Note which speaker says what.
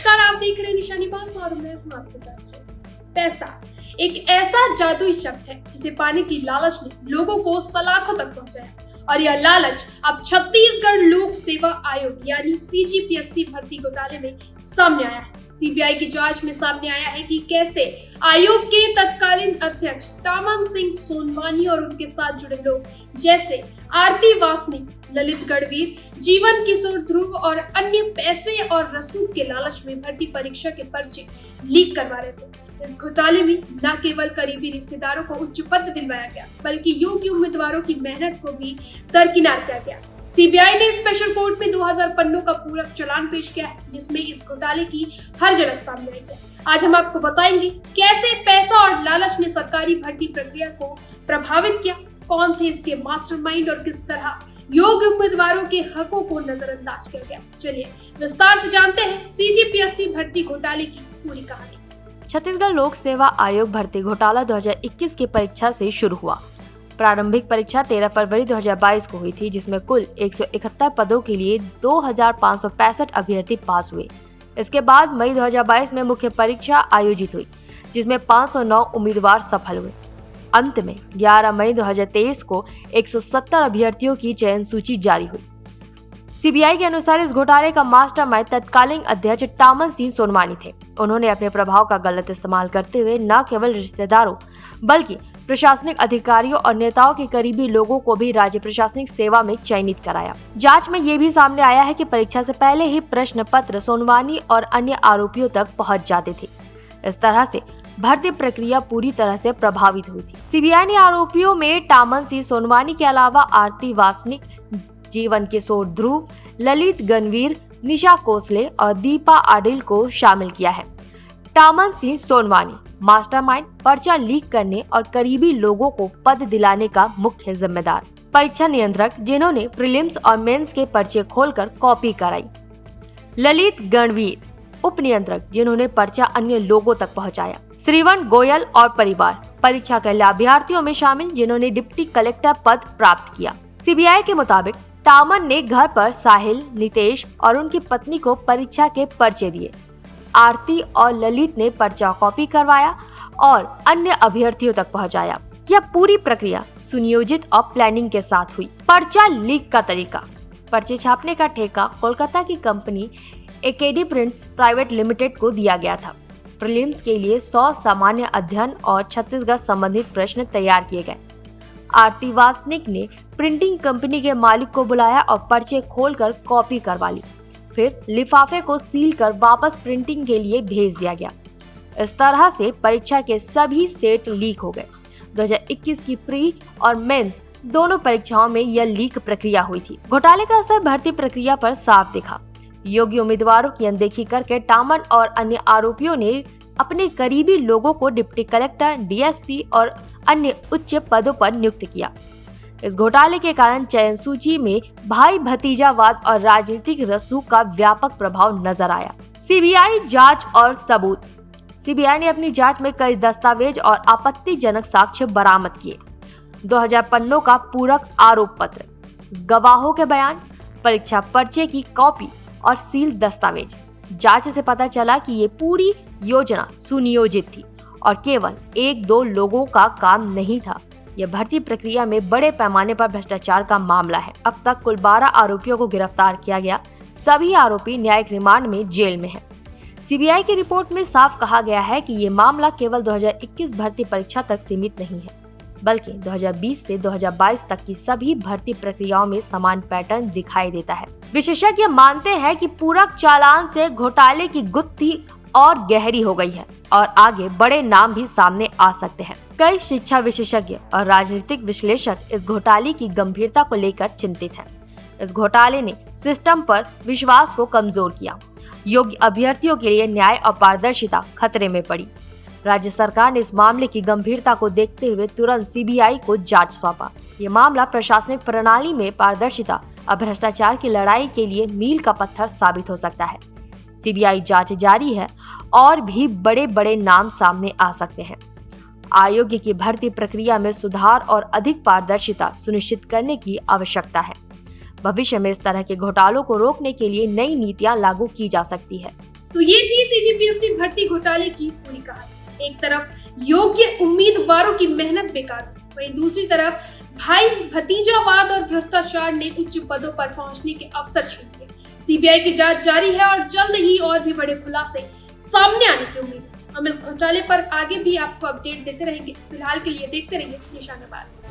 Speaker 1: नमस्कार, आप देख रहे हैं निशानी पास और मैं हूं आपके साथ। पैसा एक ऐसा जादुई शब्द है जिसे पाने की लालच ने लोगों को सलाखों तक पहुंचाया और यह लालच अब छत्तीसगढ़ लोक सेवा आयोग यानी CGPSC भर्ती घोटाले में सामने आया है। सीबीआई की जांच में सामने आया है कि कैसे आयोग के तत्कालीन अध्यक्ष टामन सिंह सोनवानी और उनके साथ जुड़े लोग जैसे आरती वासनिक, ललित गढ़वीर, जीवन किशोर ध्रुव और अन्य पैसे और रसूख के लालच में भर्ती परीक्षा के पर्चे लीक करवा रहे थे। इस घोटाले में न केवल करीबी रिश्तेदारों को उच्च पद दिलवाया गया बल्कि योग्य उम्मीदवारों की मेहनत को भी दरकिनार किया गया। सीबीआई ने स्पेशल कोर्ट में 2000 पन्नों का पूरक चालान पेश किया है जिसमें इस घोटाले की हर झलक सामने आई है। आज हम आपको बताएंगे कैसे पैसा और लालच ने सरकारी भर्ती प्रक्रिया को प्रभावित किया, कौन थे इसके मास्टरमाइंड और किस तरह योग्य उम्मीदवारों के हकों को नजरअंदाज किया गया। चलिए विस्तार से जानते हैं CGPSC भर्ती घोटाले की पूरी कहानी।
Speaker 2: छत्तीसगढ़ लोक सेवा आयोग भर्ती घोटाला 2021 की परीक्षा से शुरू हुआ। प्रारंभिक परीक्षा 13 फरवरी 2022 को हुई थी, जिसमें कुल 171 पदों के लिए 2565 अभ्यर्थी पास हुए। इसके बाद मई 2022 में मुख्य परीक्षा आयोजित हुई, जिसमें 509 उम्मीदवार सफल हुए। अंत में 11 मई 2023 को 170 अभ्यर्थियों की चयन सूची जारी हुई। सीबीआई के अनुसार इस घोटाले का मास्टरमाइंड तत्कालीन अध्यक्ष टामन सिंह सोनवानी थे। उन्होंने अपने प्रभाव का गलत इस्तेमाल करते हुए न केवल रिश्तेदारों बल्कि प्रशासनिक अधिकारियों और नेताओं के करीबी लोगों को भी राज्य प्रशासनिक सेवा में चयनित कराया। जांच में ये भी सामने आया है कि परीक्षा से पहले ही प्रश्न पत्र सोनवानी और अन्य आरोपियों तक पहुंच जाते थे। इस तरह से भर्ती प्रक्रिया पूरी तरह से प्रभावित हुई थी। सीबीआई ने आरोपियों में टामन सिंह सोनवानी के अलावा आरती वासनिक, जीवन किशोर ध्रुव, ललित गणवीर, निशा कोसले और दीपा आडिल को शामिल किया है। टामन सिंह सोनवानी मास्टरमाइंड, पर्चा लीक करने और करीबी लोगों को पद दिलाने का मुख्य जिम्मेदार। परीक्षा नियंत्रक, जिन्होंने प्रीलिम्स और मेंस के पर्चे खोलकर कॉपी कराई। ललित गणवीर, उप नियंत्रक, जिन्होंने पर्चा अन्य लोगों तक पहुंचाया। श्रीवन गोयल और परिवार, परीक्षा के लाभार्थियों में शामिल, जिन्होंने डिप्टी कलेक्टर पद प्राप्त किया। सीबीआई के मुताबिक टामन ने घर पर साहिल, नितेश और उनकी पत्नी को परीक्षा के पर्चे दिए। आरती और ललित ने पर्चा कॉपी करवाया और अन्य अभ्यर्थियों तक पहुंचाया। यह पूरी प्रक्रिया सुनियोजित और प्लानिंग के साथ हुई। पर्चा लीक का तरीका। पर्चे छापने का ठेका कोलकाता की कंपनी एकेडी प्रिंट्स प्राइवेट लिमिटेड को दिया गया था। प्रीलिम्स के लिए 100 सामान्य अध्ययन और छत्तीसगढ़ संबंधित प्रश्न तैयार किए गए। आरती वासनिक ने प्रिंटिंग कंपनी के मालिक को बुलाया और पर्चे खोलकर कॉपी करवा ली। फिर लिफाफे को सील कर वापस प्रिंटिंग के लिए भेज दिया गया। इस तरह से परीक्षा के सभी सेट लीक हो गए। 2021 की प्री और मेंस दोनों परीक्षाओं में यह लीक प्रक्रिया हुई थी। घोटाले का असर भर्ती प्रक्रिया पर साफ दिखा। योग्य उम्मीदवारों की अनदेखी करके टामन और अन्य आरोपियों ने अपने करीबी लोगों को डिप्टी कलेक्टर, DSP और अन्य उच्च पदों पर नियुक्त किया। इस घोटाले के कारण चयन सूची में भाई भतीजावाद और राजनीतिक रसूख का व्यापक प्रभाव नजर आया। सीबीआई जांच और सबूत। सीबीआई ने अपनी जांच में कई दस्तावेज और आपत्तिजनक साक्ष्य बरामद किए। 2000 पन्नों का पूरक आरोप पत्र, गवाहों के बयान, परीक्षा पर्चे की कॉपी और सील दस्तावेज। जांच से पता चला कि ये पूरी योजना सुनियोजित थी और केवल 1-2 लोगों का काम नहीं था। यह भर्ती प्रक्रिया में बड़े पैमाने पर भ्रष्टाचार का मामला है। अब तक कुल 12 आरोपियों को गिरफ्तार किया गया। सभी आरोपी न्यायिक रिमांड में जेल में हैं। सीबीआई की रिपोर्ट में साफ कहा गया है कि ये मामला केवल 2021 भर्ती परीक्षा तक सीमित नहीं है, बल्कि 2020 से 2022 तक की सभी भर्ती प्रक्रियाओं में समान पैटर्न दिखाई देता है। विशेषज्ञ मानते हैं कि पूरक चालान से घोटाले की गुत्थी और गहरी हो गई है और आगे बड़े नाम भी सामने आ सकते हैं। कई शिक्षा विशेषज्ञ और राजनीतिक विश्लेषक इस घोटाले की गंभीरता को लेकर चिंतित हैं। इस घोटाले ने सिस्टम पर विश्वास को कमजोर किया। योग्य अभ्यर्थियों के लिए न्याय और पारदर्शिता खतरे में पड़ी। राज्य सरकार ने इस मामले की गंभीरता को देखते हुए तुरंत सीबीआई को जांच सौंपा। ये मामला प्रशासनिक प्रणाली में पारदर्शिता और भ्रष्टाचार की लड़ाई के लिए मील का पत्थर साबित हो सकता है। सीबीआई जांच जारी है और भी बड़े बड़े नाम सामने आ सकते हैं। आयोग की भर्ती प्रक्रिया में सुधार और अधिक पारदर्शिता सुनिश्चित करने की आवश्यकता है। भविष्य में इस तरह के घोटालों को रोकने के लिए नई नीतियां लागू की जा सकती है।
Speaker 1: तो ये थी सीजीपीएससी भर्ती घोटाले की पूरी कहानी। एक तरफ योग्य उम्मीदवारों की मेहनत बेकार, वहीं दूसरी तरफ भाई भतीजावाद और भ्रष्टाचार ने उच्च पदों पर पहुंचने के अवसर छीन लिए। सीबीआई की जांच जारी है और जल्द ही और भी बड़े खुलासे सामने आने की उम्मीद है। हम इस घोटाले पर आगे भी आपको अपडेट देते रहेंगे। फिलहाल के लिए देखते रहिए निशानेबाज।